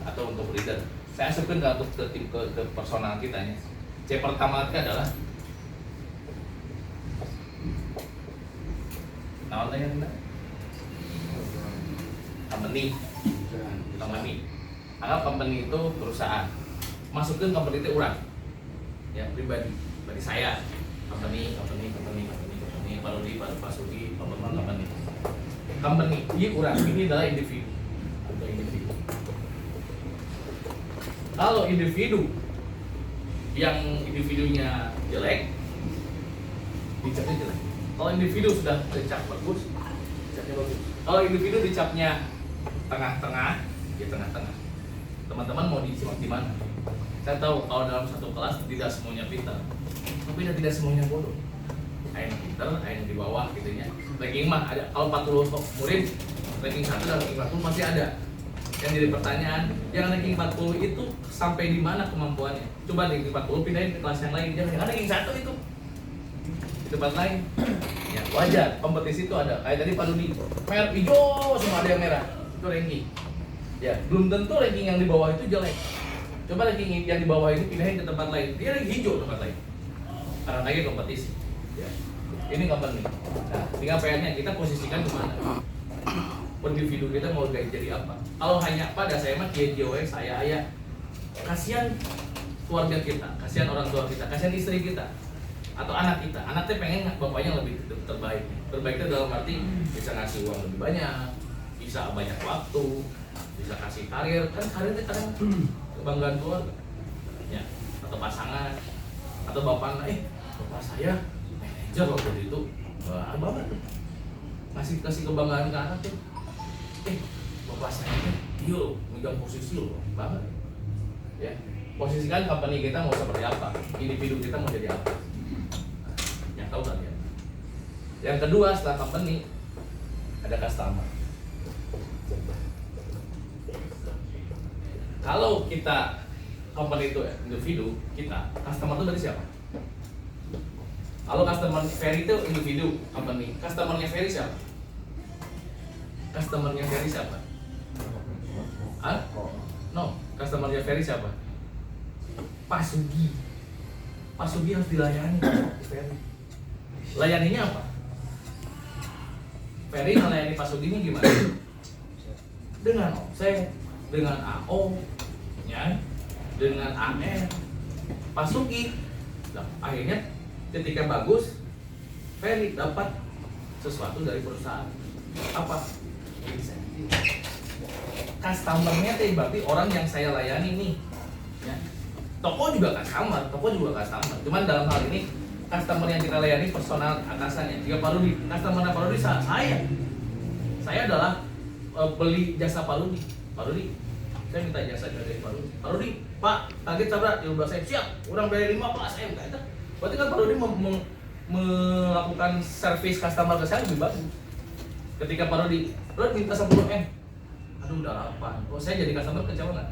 atau untuk leader. Saya asupkan ke personal kita nya. C pertama adalah naon teh ya? Company. Anggap company itu perusahaan. Masukin company itu urang. Ya, pribadi. Bagi saya company, Parodi, Pasugi, company. Company, ini urang, ini adalah individu. Kalau individu yang individunya jelek, dicapnya jelek. Kalau individu sudah dicap bagus, dicapnya bagus. Kalau individu dicapnya tengah-tengah, ya tengah-tengah. Teman-teman mau disimak di mana? Saya tahu kalau dalam satu kelas tidak semuanya pintar, tapi tidak semuanya bodoh. Ada yang pintar, ada yang di bawah gitu ya. Ranking mah ada. Kalau 40 murid, ranking 1 dan ranking 40 masih ada. Yang jadi pertanyaan, yang ranking 40 itu sampai di mana kemampuannya? Coba ranking 40 pindahin ke kelas yang lain. Jangan ranking 1 itu di tempat lain. Ya wajar, kompetisi itu ada. Kayak tadi Pak Dudi, merah hijau semua ada yang merah. Itu ranking. Ya, belum tentu ranking yang di bawah itu jelek. Coba ranking yang di bawah ini pindahin ke tempat lain. Dia ranking hijau tempat lain. Karena lagi kompetisi. Ya. Ini company. Nah, tinggal PR-nya kita posisikan kemana? Individu kita mau jadi apa? Kalau hanya pada saya mah JOE saya ayah. Kasihan keluarga kita, kasihan orang tua kita, kasihan istri kita atau anak kita. Anaknya pengen bapaknya lebih terbaik. Terbaik itu dalam arti bisa ngasih uang lebih banyak, bisa banyak waktu, bisa kasih karir. Kan karir itu kadang kebanggaan keluarga. Ya, atau pasangan atau bapak saya manajer waktu itu. Wah, banget tuh. Kasih kebanggaan ke anak tuh. Bapak saya tuh, yuk, megang posisi loh, banget. Ya, posisikan company kita mau seperti apa, individu kita mau jadi apa. Yang tahu kan ya. Yang kedua setelah company ada customer. Kalau kita company itu individu kita, customer itu dari siapa? Kalau customer Ferry itu individu company, customernya Ferry siapa? Customernya Ferry siapa? Hah? No, customernya Ferry siapa? Pak Sugi. Pak Sugi harus dilayani Ferry. Layaninya apa? Ferry melayani Pak Sugi ini gimana? Dengan omset, dengan AO, ya, dengan AR. Pak Sugi, akhirnya ketika bagus, Ferry dapat sesuatu dari perusahaan. Apa? Insentif. Customernya teh berarti orang yang saya layani nih. Ya. Toko juga customer. Cuman dalam hal ini customer yang kita layani personal atasannya. Jika Parodi, customer Parodi saya. Saya adalah beli jasa Parodi. Parodi, saya minta jasa dari Parodi. Parodi, Pak, target sabra 15 M. Siap, orang bayar 15 M. Gitu. Berarti kan Parodi melakukan service customer ke saya lebih bagus. Ketika Parodi, lo minta 10 M. Aduh udah 8. Oh saya jadi customer kecewa nggak?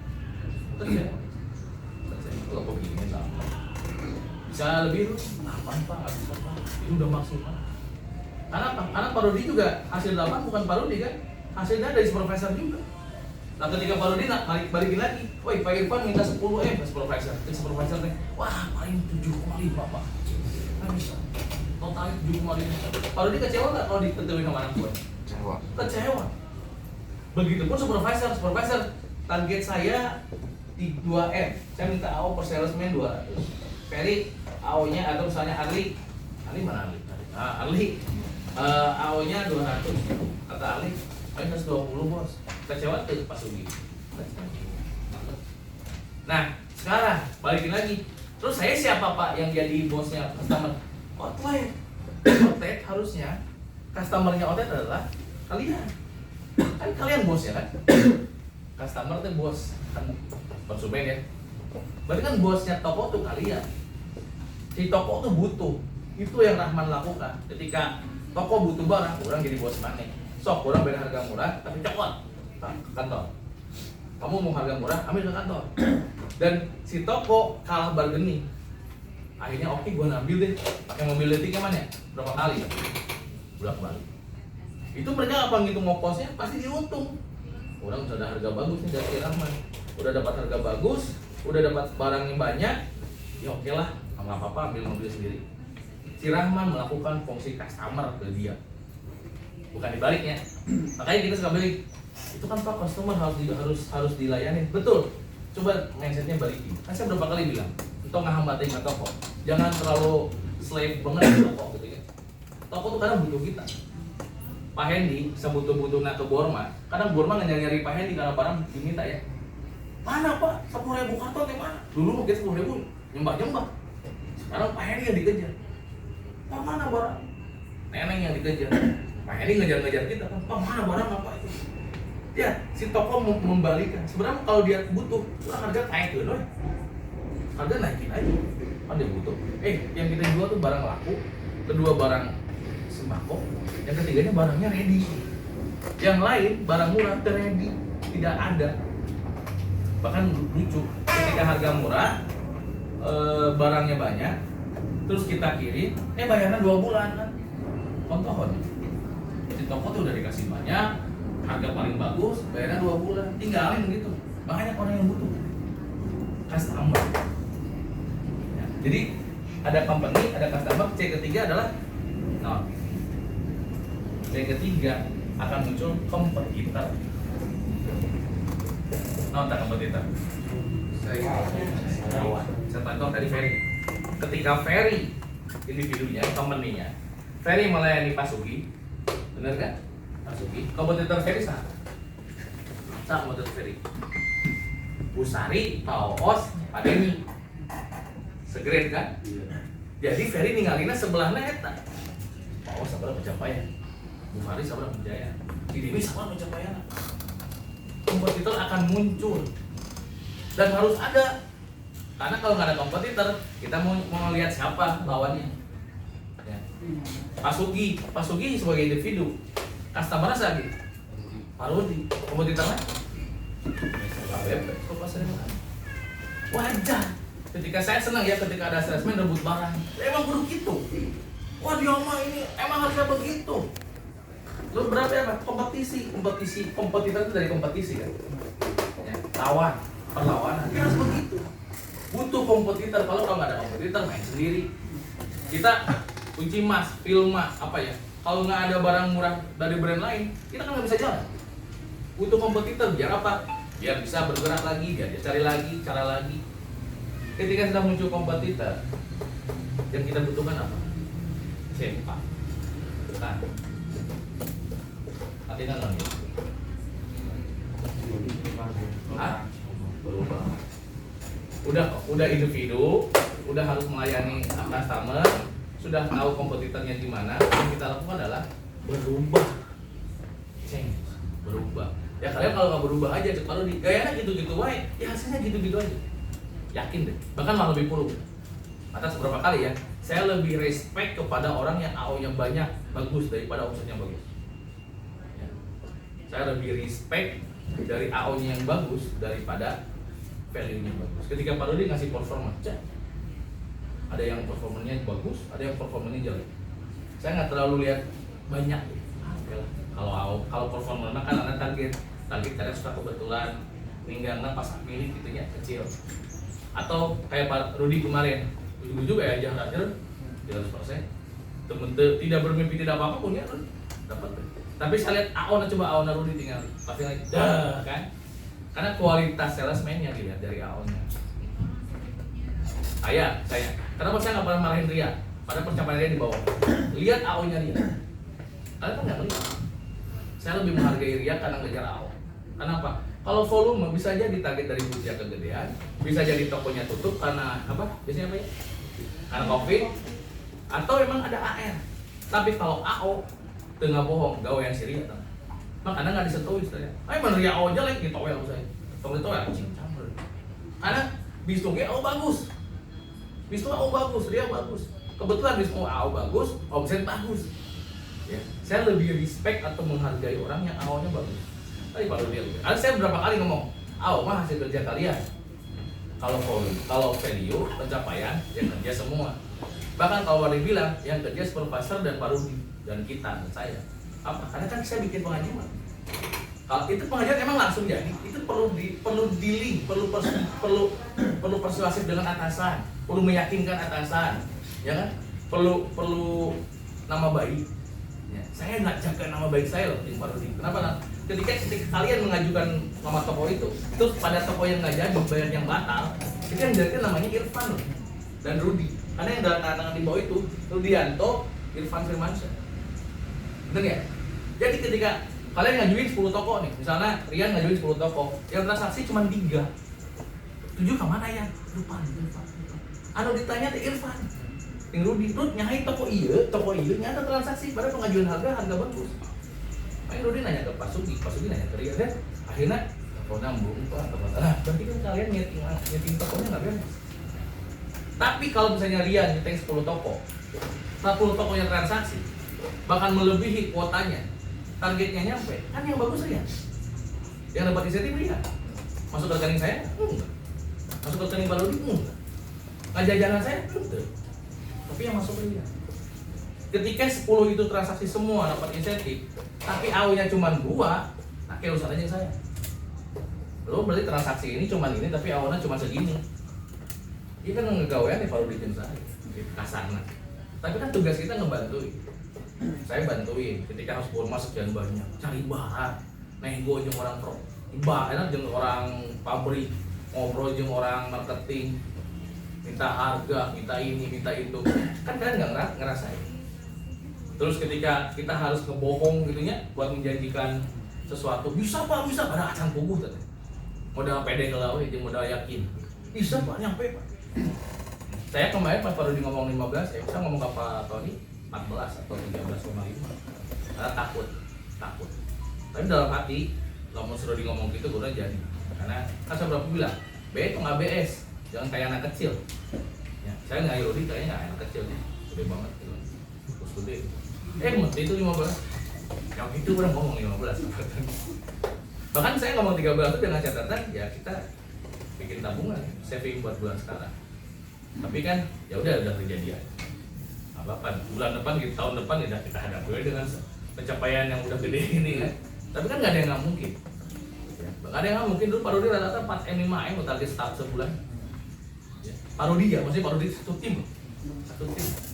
Kecewa. Itu kok begini sama. Bisa lebih 8 Pak, bisa Pak. Ini udah maksimal. Karena apa? Karena Parodi juga hasil 8 bukan Parodi kan? Hasilnya dari supervisor juga. Nah ketika Parodi balikin lagi, woi Pak Irfan minta 10 M ke supervisor. Ke supervisor nih, wah paling 7,5 Pak. Nggak bisa. Totalnya 7,5. Parodi kecewa nggak kalau ditentuin sama anak buah? Kecewa. Begitupun supervisor target saya di 2M. Saya minta AO per salesman 200. Ferry AO-nya atau misalnya Arli mana Arli? Arli AO-nya 200. Kata Arli, minus 20 bos. Kecewa tuh Pak Sugi. Nah, sekarang balikin lagi. Terus saya siapa Pak yang jadi bosnya customer? Outlet. Outlet harusnya customernya Outlet adalah kalian. Kan kalian bos ya kan? Customer itu bos kan konsumen ya. Berarti kan bosnya toko tuh kalian. Si toko tuh butuh. Itu yang Rahman lakukan. Ketika toko butuh barang, orang jadi bos mana? Sok, orang bayar harga murah, tapi cokot ke kantor. Kamu mau harga murah, ambil ke kantor. Dan si toko kalah bargaining. Akhirnya oke, gue ambil deh. Pakai mobil letiknya mana? Berapa kali? Berapa kali? Itu mereka apa ngitung ngokosnya pasti diuntung. Orang sudah harga bagus nih dari Rahman. udah dapat harga bagus, udah dapat barang yang banyak, ya oke lah, nggak apa-apa ambil mobil sendiri. Si Rahman melakukan fungsi customer ke dia, bukan dibaliknya. Makanya kita suka balik, itu kan Pak, customer harus dilayani. Betul, coba mindsetnya balikin. Kan saya berapa kali bilang, entah ngehambatin ke toko, jangan terlalu slave banget ke toko gitu ya. Toko tuh kadang butuh kita. Pak Hendy sebutuh-butuhnya ke Borma, kadang Borma nyari Pak Hendy karena barang diminta ya. Mana Pak, 10.000 karton yang mana? Dulu mungkin 10.000 nyembah-nyembah. Sekarang Pak Hendy yang dikejar. Pak mana barang? Neneng yang dikejar. Pak Hendy ngejar-ngejar kita kan. Pak mana barang apa itu? Ya, si toko membalikan. Sebenarnya kalau dia butuh, kurang harga naik loh. Harga naikin aja. Kan dia butuh. Yang kita jual tuh barang laku, kedua barang sembako, yang ketiganya barangnya ready. Yang lain barang murah ready, tidak ada. Bahkan lucu, ketika harga murah, barangnya banyak, terus kita kirim, bayarnya 2 bulan kan, kontohon. Di toko tuh udah dikasih banyak, harga paling bagus, bayarnya 2 bulan, tinggalin gitu. Banyak orang yang butuh, customer. Ya, jadi ada company, ada customer. C ketiga adalah yang ketiga akan muncul kompetitor. Tak kompetitor. Saya contoh tadi Ferry. Ketika Ferry individunya, company-nya, Ferry melayani Pak Sugi, benar kan? Pak Sugi, kompetitor Ferry sah kompetitor Ferry. Busari, Pak Oos, Pak Denny, segrade kan? Jadi Ferry ninggalinnya sebelahnya eta. Pak Oos sabar pencapaian. Bu Faris sabar pencapaian, si Dewi sabar pencapaian. Kompetitor akan muncul dan harus ada, karena kalau nggak ada kompetitor, kita mau lihat siapa lawannya. Ya. Pak Sugi sebagai individu, customer-nya lagi Pak Rudi, kompetitornya Pak Bebe. Wajar. Ketika saya senang ya, ketika ada salesman rebut barang, emang buruk gitu. Wah dia mah ini emang harusnya begitu. Terus berapa ya Pak? Kompetitor itu dari kompetisi kan? Ya, perlawanan, ya harus begitu. Butuh kompetitor, kalau nggak ada kompetitor main sendiri. Kita kunci mas, Filma, apa ya? Kalau nggak ada barang murah dari brand lain, kita kan nggak bisa jalan. Butuh kompetitor, biar apa? Biar bisa bergerak lagi, biar dia cari lagi, cara lagi. Ketika sudah muncul kompetitor, yang kita butuhkan apa? Sempak. Bukan. Artinya nggak nih? Berubah. Udah individu, udah harus melayani customer, sudah tahu kompetitornya di mana. Yang kita lakukan adalah berubah. Berubah. Ya kalian kalau nggak berubah aja, kalau di gayanya gitu-gitu wae, ya hasilnya gitu-gitu aja. Yakin deh. Bahkan malah lebih buruk. Atas beberapa kali ya, saya lebih respect kepada orang yang AO-nya banyak, bagus daripada omsetnya bagus. Ya. Saya lebih respect dari AO-nya yang bagus daripada value-nya bagus. Ketika Pak Rudi ngasih performa, ada yang performanya bagus, ada yang performanya jelek. Saya nggak terlalu lihat banyak. Kalau performa kan ada target kadang suka kebetulan ninggangnya pas milik gitunya kecil. Atau kayak Pak Rudi kemarin, ujung-ujung ya jalan 100%. Tidak bermimpi tidak apa-apa punya kan dapat. Tapi saya lihat AO Rudi tinggal pasti lagi kan. Karena kualitas salesman-nya dilihat dari AO-nya. Saya kenapa saya nggak pernah marahin Ria? Pada pencapaian Ria di bawah. Lihat AO-nya dia. Kalian kan nggak melihat. Saya lebih menghargai Ria karena ngejar AO. Kenapa? Kalau volume bisa jadi target dari budget kegedean, bisa jadi tokonya tutup karena apa? Biasanya apa ya? Karena COVID, atau emang ada AR. Tapi kalau AO, tengah bohong, gawe yang Ria kan. Makanya nggak disentuh istilahnya. Emang Ria AO jelek gitu ya saya. Tong itu ya kucing campur. Karena Bisnu AO bagus. Bisnu AO bagus, Ria bagus. Kebetulan Bisnu AO bagus, omset bagus. Ya, saya lebih respect atau menghargai orang yang AO-nya bagus. Tadi Pak Rudi, saya berapa kali ngomong, AO mah hasil kerja kalian. Kalau value, pencapaian, yang kerja semua. Bahkan kalau Wadi bilang, yang kerja supervisor dan Pak Rudi dan kita dan saya. Apa? Karena kan saya bikin pengajian. Kalau itu pengajian emang langsung jadi, itu perlu dealing, perlu persuasif dengan atasan, perlu meyakinkan atasan, ya kan? Perlu nama baik. Ya, saya nggak jaga nama baik saya loh tim Parodi. Kenapa? Nah, ketika kalian mengajukan nama toko itu, terus pada toko yang nggak jadi, banyak yang batal, itu yang jadi namanya Irfan loh dan Rudi. Karena yang dalam tangan di bawah itu Rudianto, Irfan Firmansyah. Bener ya? Jadi ketika kalian ngajuin 10 toko nih, misalnya Rian ngajuin 10 toko, yang transaksi cuma 3. 7 ke mana ya? Lupa. Anu ditanya ke Irfan. Yang Rudi, nyahai toko iya nyata transaksi, padahal pengajuan harga bagus. Makanya Rudi nanya ke Pak Sugi nanya ke Rian, akhirnya toko nambung, berarti kan kalian nyeting tokonya nggak beres. Tapi kalau misalnya Rian nyeting 10 toko, 40 toko yang transaksi, bahkan melebihi kuotanya, targetnya nyampe, kan yang bagus Rian. Yang dapat insentif Rian. Masuk ke rekening saya? Enggak. Masuk ke rekening Pak Rudi? Enggak. Jajanan saya? Enggak. Tapi yang masuk Rian. Ketika 10 itu transaksi semua dapat insentif, tapi AO-nya cuma 2, nah kayak usahanya saya. Lo berarti transaksi ini cuma ini, tapi AO-nya cuma segini. Dia kan ngegawean ya Pak Rudi tim saya, kasarnya. Tapi kan tugas kita ngebantuin. Saya bantuin ketika harus keluar masuk jangan banyak, cari bahan, nego jeung orang pro, enak jeung orang pabrik, ngobrol jeung orang marketing, minta harga, minta ini, minta itu, kan kalian nggak ngerasain. Terus ketika kita harus ngebohong gitunya buat menjanjikan sesuatu, bisa Pak, bisa, pada acan puguh tadi. Modal pede kalau jeung modal yakin, bisa Pak, nyampe Pak. Saya kemarin pas Pak Rudi ngomong 15, saya bisa ngomong ke Pak Tony 14 atau 13,5. Karena takut. Tapi dalam hati, kalau Mas Rudi ngomong gitu, gue jadi. Karena kan saya berapa bilang, B itu nggak BS, jangan kayak anak kecil. Ya, saya nggak Rudi kayaknya nggak anak kecil nih, gede banget gitu. Terus gede. Itu 15. Yang itu orang ngomong 15. Bahkan saya ngomong 13 itu dengan catatan, ya kita bikin tabungan, saving buat bulan sekarang. Tapi kan ya udah kejadian. Apa bulan depan gitu, tahun depan ya kita hadapi dengan pencapaian yang udah gede ini kan. Tapi kan nggak ada yang nggak mungkin. Ya, nggak ada yang nggak mungkin. Dulu Pak Rudi rata-rata 4M 5M target start sebulan. Ya, Pak Rudi ya, maksudnya Pak Rudi satu tim.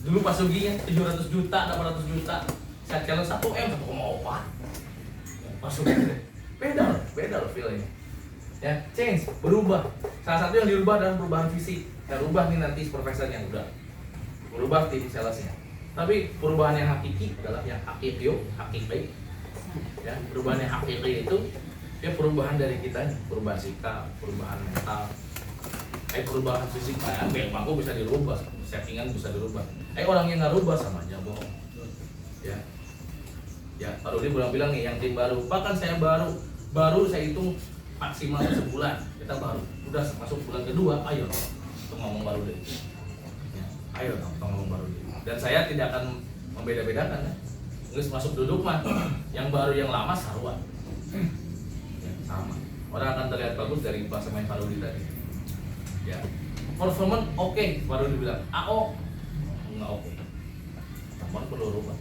Dulu Pak Suginya 700 juta, 800 juta. Saya challenge 1M 1,4. Pak Sugi beda loh feelnya. Ya, change, berubah. Salah satu yang dirubah adalah perubahan visi. Dan rubah nih nanti supervisornya udah berubah tim salesnya. Tapi perubahan yang hakiki adalah yang hakiki ya, perubahan yang hakiki itu dia perubahan dari kita nih, perubahan sikap, perubahan mental, perubahan fisik. Bangku bisa dirubah, settingan bisa dirubah. Orang yang nggak rubah sama aja bohong. Ya Pak Rudi bilang nih yang tim baru, Pak kan saya baru saya hitung maksimal sebulan, kita baru udah masuk bulan kedua, ayo untuk ngomong baru deh. Ayo ngomong baru deh. Dan saya tidak akan membeda-bedakan ya. Nggak masuk duduk mah, yang baru yang lama sarua. Ya, sama. Orang akan terlihat bagus dari bahasa main Pak Rudi tadi. Ya. Performance oke, Pak Rudi bilang. AO nggak oke. Namun perlu rubah.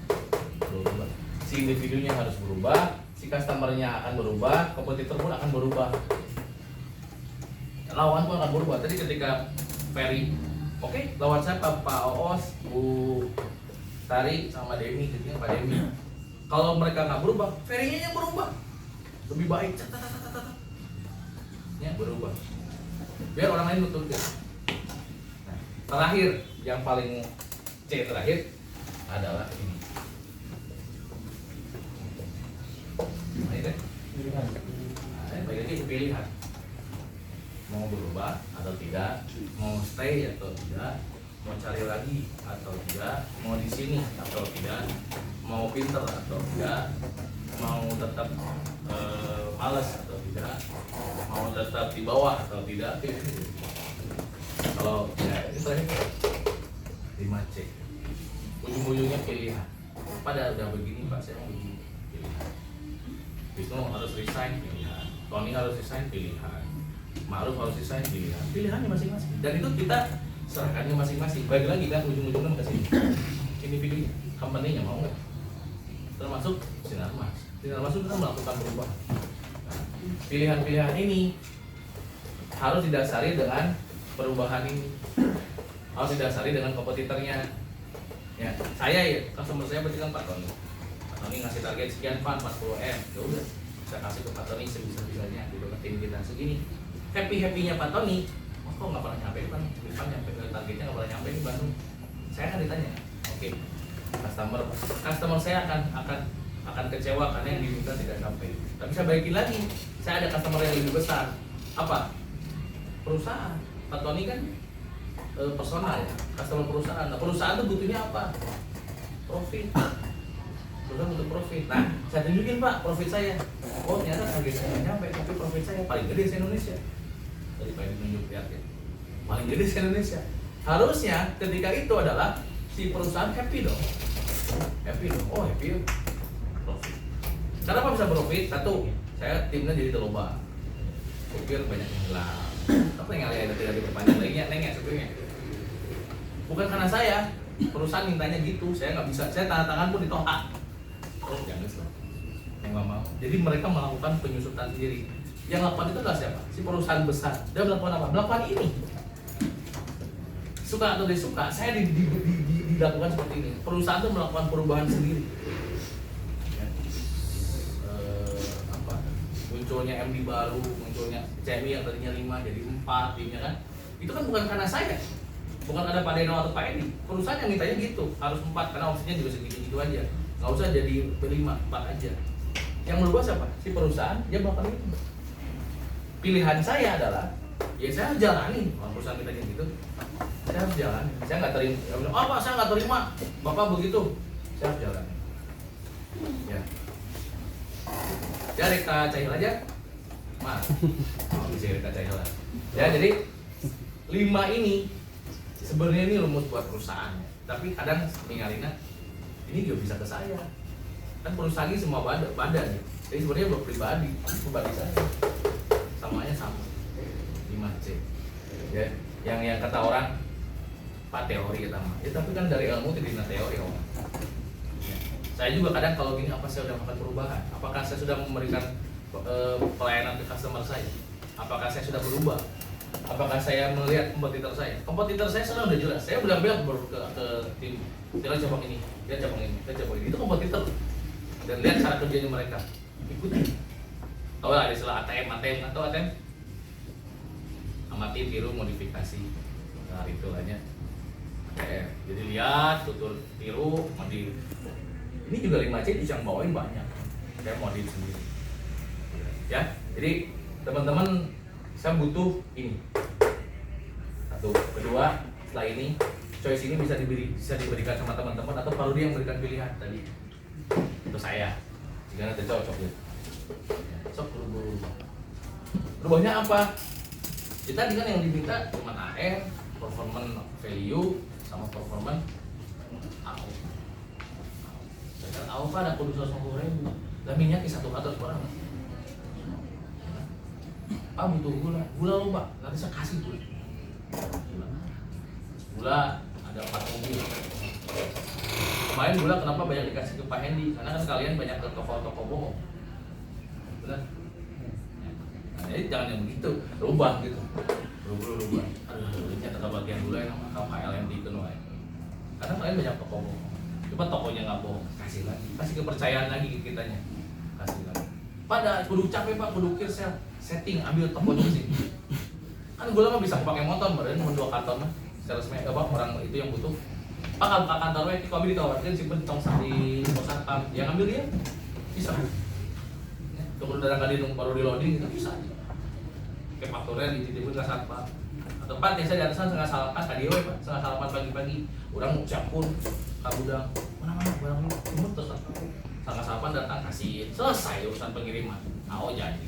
Si individunya harus berubah, si customernya akan berubah, kompetitor pun akan berubah. Lawan pun akan berubah. Tadi ketika Ferry, oke, lawan siapa? Pak Oos, Bu Tari, sama Demi, jadinya Pak Demi. Kalau mereka nggak berubah, Ferry-nya yang berubah, lebih baik, ya berubah. Biar orang lain nututin. Nah, terakhir, yang paling C terakhir adalah ini. Nah, ini pilihan. Nah, bagi lagi pilihan. Mau berubah atau tidak, mau stay atau tidak, mau cari lagi atau tidak, mau di sini atau tidak, mau pinter atau tidak, mau tetap malas atau tidak, mau tetap di bawah atau tidak. Kalau ya itu terakhir 5C, ujung-ujungnya pilihan. Pada udah begini Pak, saya mau begini, pilihan. Wisnu harus resign, pilihan. Tony harus resign, pilihan. Ma'ruf harus resign, pilihannya masing-masing. Dan itu kita serahkannya masing-masing. Balik lagi kan ujung-ujungnya ke sini. Individunya, company-nya mau nggak? Termasuk Sinarmas. Sinarmas itu kan melakukan perubahan. pilihan-pilihan ini harus didasari dengan perubahan ini, harus didasari dengan kompetitornya. Ya, saya ya, customer saya berarti kan Pak Tony. Pak Tony ngasih target sekian Pak, 40M. Ya udah, saya kasih ke Pak Tony sebisa-bisanya gitu ke tim kita segini. Happy-nya Pak Tony, oh, kok nggak pernah nyampe Pak, Irfan nyampe targetnya nggak pernah nyampe di Bandung. Saya akan ditanya, oke, customer saya akan kecewa karena yang diminta tidak sampai. Tapi saya baikin lagi, saya ada customer yang lebih besar. Apa? Perusahaan. Pak Tony kan personal ya, customer perusahaan. Nah, perusahaan itu butuhnya apa? Profit. Perusahaan butuh profit. Nah, saya tunjukin Pak profit saya. Oh, ternyata target saya nggak nyampe, tapi profit saya paling gede di Indonesia. Tadi Pak tunjuk lihat ya, paling gede di Indonesia. Harusnya ketika itu adalah si perusahaan happy dong. Oh happy, profit. Kenapa bisa profit? Satu, saya timnya jadi terloba. Supir banyak yang hilang. Apa yang ada tidak diperpanjang lagi ya, neng ya supirnya. Bukan karena saya, perusahaan mintanya gitu, saya nggak bisa, saya tanda tangan pun ditolak. Oh jangan sih, yang nggak mau. Jadi mereka melakukan penyusutan sendiri. Yang melakukan itu adalah siapa? Si perusahaan besar. Dia melakukan apa? Melakukan ini. Suka atau tidak suka, saya dilakukan seperti ini. Perusahaan itu melakukan perubahan sendiri. Ya. Munculnya MD baru, munculnya CMI yang tadinya 5 jadi 4, timnya kan. Itu kan bukan karena saya. Bukan ada Pak Deno atau Pak Edi. Perusahaan yang mintanya gitu, harus 4 karena opsinya juga segitu-gitu aja. Nggak usah jadi 5, 4 aja. Yang merubah siapa? Si perusahaan, dia bakal itu. Pilihan saya adalah, ya saya harus jalani. Kalau perusahaan mintanya gitu, saya harus jalani. Saya nggak terima. Oh Pak, saya nggak terima. Bapak begitu, saya harus jalani. Ya. Ya Reka Cahil aja. Mas. Oh, bisa Reka Cahil. Ya, jadi 5 ini sebenarnya ini rumus buat perusahaan. Tapi kadang ningalina ini juga bisa ke saya. Kan perusahaan ini semua badan ya. Jadi sebenarnya buat pribadi saya. Samanya sama. 5C. Ya, yang kata orang Pak teori kata mah. Ya tapi kan dari ilmu tidak teori orang. Ya. Saya juga kadang kalau gini apa saya sudah melakukan perubahan? Apakah saya sudah memberikan pelayanan ke customer saya? Apakah saya sudah berubah? Apakah saya melihat kompetitor saya? Kompetitor saya sudah jelas. Saya bilang ke tim, dia cabang ini, dia cabang ini, dia cabang ini. Itu kompetitor. Dan lihat cara kerjanya mereka. Ikuti. Tahu lah ada istilah ATM atau ATM? Amati, tiru, modifikasi. Nah itu hanya. Jadi lihat, tutur, tiru, modif. Ini juga 5C yang bawain banyak. Saya modif sendiri. Ya, jadi teman-teman saya butuh ini. Satu, kedua, setelah ini choice ini bisa diberikan sama teman-teman atau Pak Rudi yang memberikan pilihan tadi. Itu saya. Jika nanti cocok ya. Sok buru-buru. Berubahnya apa? Jadi tadi kan yang diminta cuma AR, performance value sama performance AO. Sedangkan AO kan ada kudu 150.000. Dan minyak di 1 karton sebarang. Pak butuh gula lo Pak, nanti saya kasih gula. Gula ada 4 mobil. Kemarin gula kenapa banyak dikasih ke Pak Hendy? Karena kan kalian banyak ke toko-toko bohong. Benar? Nah, jadi jangan yang begitu, rubah gitu. Rubah. Aduh, ini ternyata bagian gula yang sama KLMD itu noy. Karena kalian banyak toko bohong. Coba tokonya nggak bohong, kasih lagi, kasih kepercayaan lagi ke kitanya, kasih lagi. Pada kudu capek Pak, kudu kirsel, setting, ambil tokonya di sini. Kan gula mah bisa pakai motor, badan cuma 2 karton mah. Salesman apa orang itu yang butuh. Pak kalau ke kantor we, kalau ditawarkan simpen tong di pos satpam, yang ambil dia bisa. Kalau udah kali baru di loading itu bisa. Kayak fakturnya dititipin ke satpam. Atau Pak, biasa di atasan setengah salapan tadi we Pak, setengah salapan pagi-pagi. Orang siapun kabudang. Mana-mana barang ini timur terus setengah salapan datang kasih selesai urusan pengiriman. Oh jadi.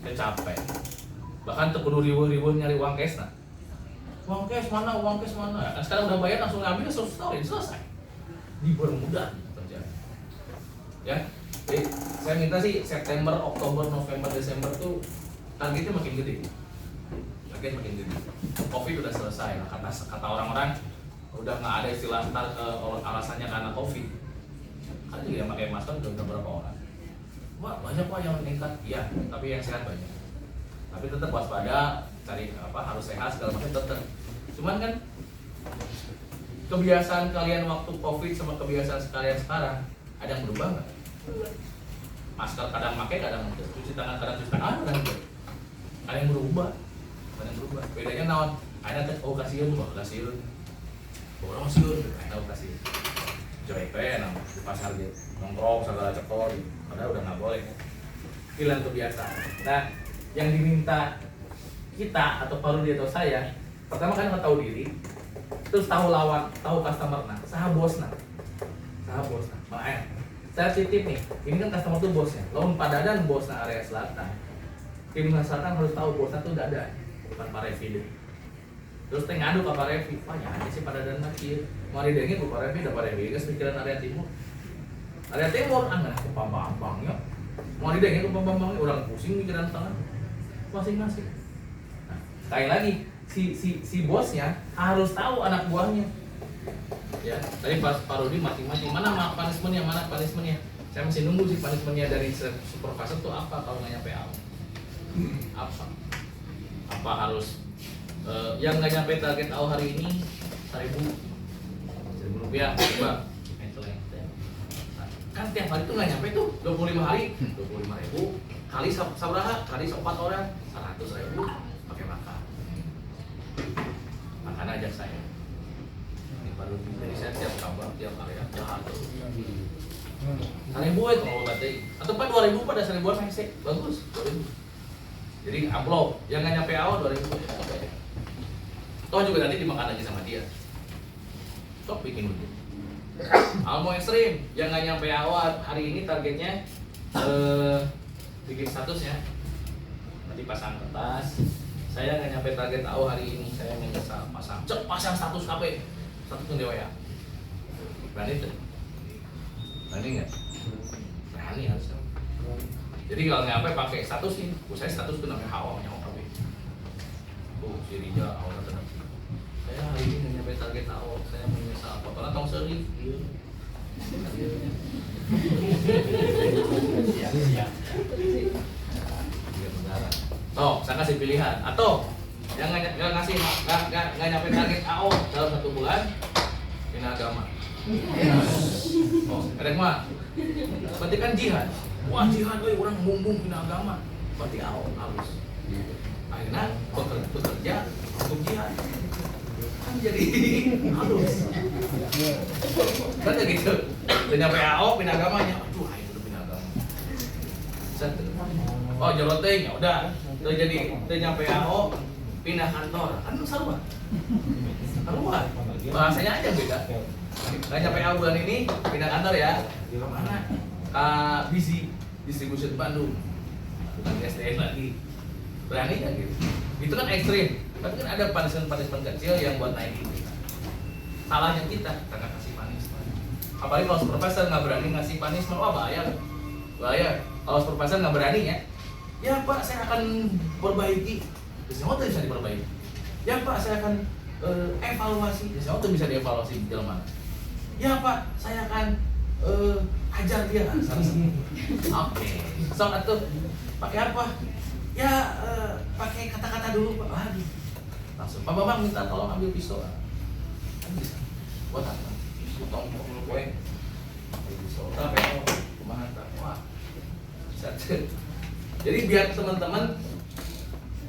Udah capek. Bahkan terkudu ribu-ribu nyari uang cash nah. Uang cash mana? Kan sekarang udah bayar langsung ngambil selesai. Dipermudah kerjaan. Ya. Jadi saya minta sih September, Oktober, November, Desember tuh targetnya makin gede. Target makin gede. Covid udah selesai lah kata orang-orang udah nggak ada istilah alasannya karena Covid. Kan juga yang pakai masker udah berapa orang. Wah banyak Pak yang meningkat, iya, tapi yang sehat banyak. Tapi tetap waspada, cari harus sehat segala macam tetap. Cuman kan kebiasaan kalian waktu COVID sama kebiasaan kalian sekarang ada yang berubah nggak? Masker kadang pakai, kadang enggak. Cuci tangan kadang cuci tangan, kadang enggak. Ada yang berubah, ada yang berubah. Bedanya naon? Ada teh kasihan, kasihan. Orang kasihan, ada kasihan. Coy nang di pasar gitu, nongkrong segala cekor, padahal udah nggak boleh. Hilang kebiasaan. Nah, yang diminta kita atau Parudi atau saya, pertama kan tahu diri, terus tahu lawan, tahu customer, nah, saha bos nah, makanya saya titip nih, ini kan customer tuh bosnya, lawan Padadan bos nah area selatan, tim selatan harus tahu bosnya tuh Dadan, bukan Pak Revi deh. Terus teh ngadu ke Pak Revi, wah ya aja sih Padadan mah kieu, mari dengin ke Pak Revi, da Pak Revi geus pikiran area timur, anggar ke Pak Bambang ya, mari dengin ke Pak Bambang, orang pusing pikiran tengah, masing-masing. Nah, sekali lagi si bosnya harus tahu anak buahnya. Ya, tadi pas Parodi masing-masing mana punishment-nya, mana punishment-nya. Saya masih nunggu sih punishment-nya dari supervisor tuh apa kalau nggak nyampe awal. Apa harus yang nggak nyampe target awal hari ini 1.000 rupiah, coba. Kan tiap hari tuh nggak nyampe tuh 25 hari 25.000 kali sabaraha kali 4 orang 100.000 pakai makan aja saya. Jadi saya tiap kabar, tiap karya jahat tuh. 1.000 itu mau batai. Atau Pak 2.000 pada 1.000-an mesek, bagus 2.000. Jadi upload, yang nggak nyampe awal 2.000. Toh juga nanti dimakan lagi sama dia. Sok bikin dulu. Almo ekstrim, yang nggak nyampe awal hari ini targetnya bikin status ya. Nanti pasang kertas. Saya nggak nyampe target awal hari ini, saya menyesal pasang status HP. Satu dewa ya, berani tuh, berani nggak? Berani harusnya. Jadi kalau nyampe pakai status sih, saya status tuh namanya hawa nyawa KB. Si Rija awalnya tenang. Saya hari ini nggak nyampe target awal, saya menyesal. Fotonya tong seri. Saya kasih pilihan atau yang nggak nyampe target AO dalam 1 bulan pindah agama. Oh, ada mah. Berarti kan jihad. Wah jihad, orang bumbung pindah agama. Berarti AO harus. Akhirnya bekerja untuk jihad. Kan jadi harus. Kan jadi gitu. Udah nyampe AO pindah agamanya. Aduh, ayo udah pindah agama. Oh joroting ya udah. Udah jadi udah nyampe AO pindah kantor kan sama bahasanya aja beda. Nggak nyampe awal bulan ini pindah kantor ya mana Busy Distribution Bandung bukan SDN lagi, berani kan gitu. Itu kan ekstrim, tapi kan ada punishment kecil yang buat naik itu. Salahnya kita nggak kasih punishment, apalagi kalau supervisor nggak berani ngasih punishment, wah bahaya kalau supervisor nggak berani ya Pak saya akan perbaiki. Semua tuh bisa diperbaiki. Ya Pak, saya akan evaluasi. Semua tuh bisa dievaluasi di dalam mana. Ya Pak, saya akan ajar dia. Oke. So atau pakai apa? Ya pakai kata-kata dulu Pak. Aduh. Langsung Pak Bambang minta tolong ambil pisau. Kan bisa. Buat apa? Pisau tombol dulu gue. Pisau. Tapi kumaha tak? Wah. Bisa. Jadi biar teman-teman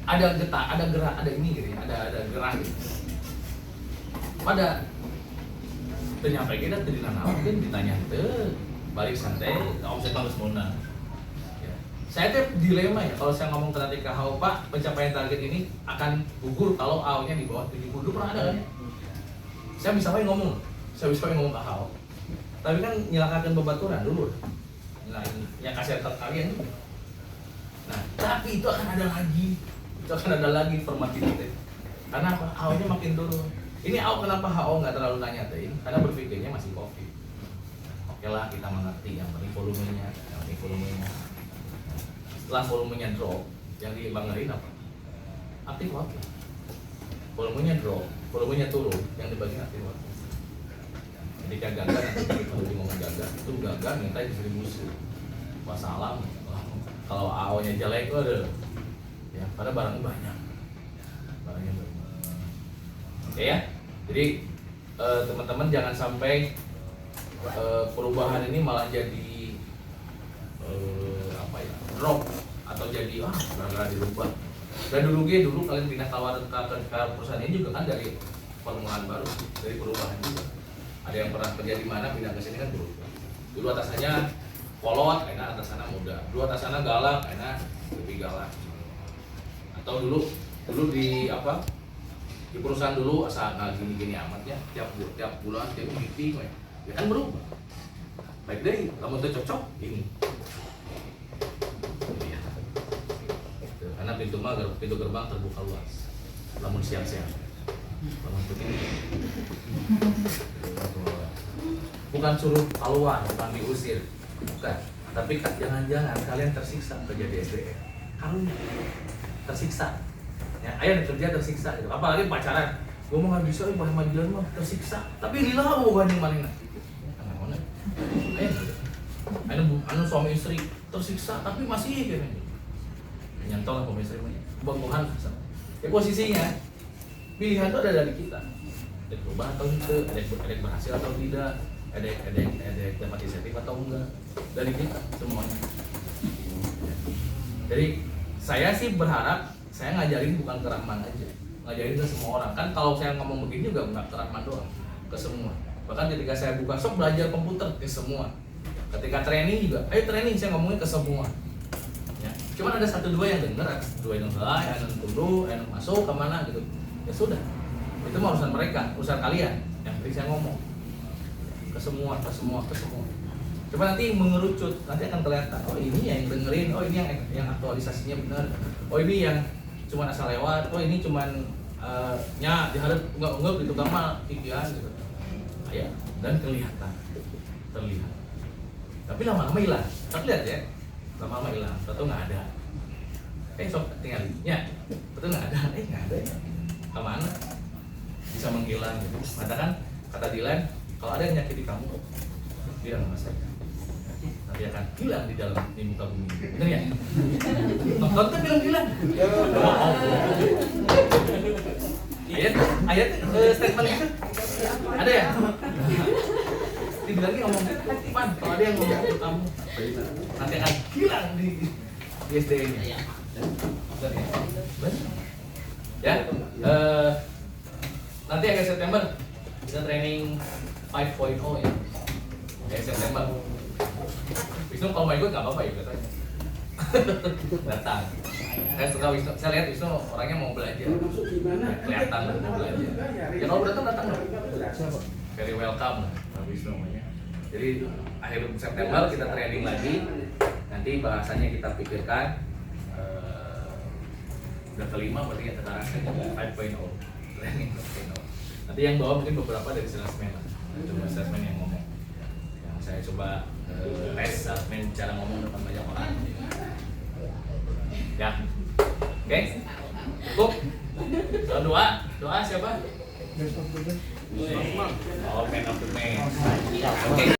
ada gerak, ada ini gitu ya, ada gerak gitu. Pada ternyampe kita dari nana mungkin ditanya balik santai, omset harus muna. Ya. Saya tuh dilema ya kalau saya ngomong tadi ke HAO Pak pencapaian target ini akan gugur kalau AO-nya di bawah 70 pernah ada kan ya? Saya bisa ngomong ke HAO. Tapi kan nyelakakan bebaturan dulu. Nah ini yang kasih target kalian itu. Nah tapi itu akan ada lagi informatif. Karena apa? HO-nya makin turun. Ini HO kenapa HO nggak terlalu nanya tuh? Karena berpikirnya masih COVID. Oke lah kita mengerti yang penting volumenya. Setelah volumenya drop, yang dibanggain apa? Aktif waktu. Volumenya drop, volumenya turun, yang dibagi aktif waktu. Jadi gagal nanti kalau ngomong gagal, itu gagal minta distribusi. Wassalam. Kalau AO-nya jelek, waduh, ya karena barangnya banyak, barangnya banyak. Oke ya, jadi teman-teman jangan sampai perubahan ini malah jadi drop atau jadi gara-gara dirubah. Dan dulu kalian pindah tawaran ke perusahaan ini juga kan dari permulaan baru, dari perubahan juga. Ada yang pernah kerja di mana pindah ke sini kan berubah. Dulu atasannya kolot, enak atasannya muda. Dulu atasannya galak, enak lebih galak. Atau dulu di di perusahaan dulu asal nggak gini-gini amatnya, tiap bulan tiap meeting, ya kan berubah. Baik deh, kamu tuh cocok ini. Karena pintu gerbang terbuka luas. Namun siap-siap. Namun begini. Bukan suruh keluar, bukan diusir, bukan. Tapi jangan-jangan kalian tersiksa kerja di SDM. Karunya tersiksa. Ya, ayah kerja tersiksa. Gitu. Apalagi pacaran. Gue mau nggak bisa, bahan majilan mah tersiksa. Tapi lila mau gandeng mana? Ayah suami istri tersiksa, tapi masih kayaknya. Nyantol lah pemirsa ini, Tuhan. Ya posisinya pilihan itu ada dari kita. Ada berubah atau tidak, ada yang berhasil atau tidak, ada yang dapat insentif atau enggak, dari kita semuanya. Jadi saya sih berharap saya ngajarin bukan ke Rahman aja, ngajarin ke semua orang. Kan kalau saya ngomong begini juga nggak ke Rahman doang, ke semua. Bahkan ketika saya buka shop belajar komputer ke semua. Ketika training juga, ayo training saya ngomongin ke semua. Cuman ada 1-2 yang denger, 2 yang enggak, yang tunduk, yang masuk kemana gitu. Ya sudah, itu mah urusan mereka, urusan kalian. Yang penting saya ngomong ke semua. Coba nanti mengerucut, nanti akan kelihatan. Oh ini yang dengerin, oh ini yang aktualisasinya benar. Oh ini yang cuma asal lewat, oh ini cuman diharap enggak gitu gampang pikiran gitu. Ya, dan terlihat. Tapi lama-lama hilang. Tapi lihat ya. Lama-lama hilang, betul nggak ada. Sok tinggal ya, betul nggak ada. Nggak ada ya. Kemana? Bisa menghilang gitu. Kata Dilan, kalau ada yang nyakiti kamu, bilang sama saya. Nanti akan hilang di dalam di muka bumi. Bener ya? Nonton kan bilang. Ayat statement itu ada ya? Dibilangnya ngomong gitu, Pan, kalau ada yang ngomong ke kamu nanti akan hilang di SDM-nya. Ya, nanti akhir September kita training 5.0 ya. Akhir September. Wisnu kalau mau ikut nggak apa-apa ya katanya. Datang. Saya lihat Wisnu orangnya mau belajar. Kelihatan mau belajar. Ya kalau datang. Very welcome lah Wisnu namanya. Jadi akhir September kita training lagi. Nanti bahasanya kita pikirkan. Udah kelima berarti ya sekarang 5.0 training 5.0. Nanti yang bawa mungkin beberapa dari salesman lah. Cuma salesman yang ngomong. Yang saya coba tes salesman cara ngomong depan banyak orang. Ya, oke, cukup. Doa siapa? Oh, man of the match. Oke.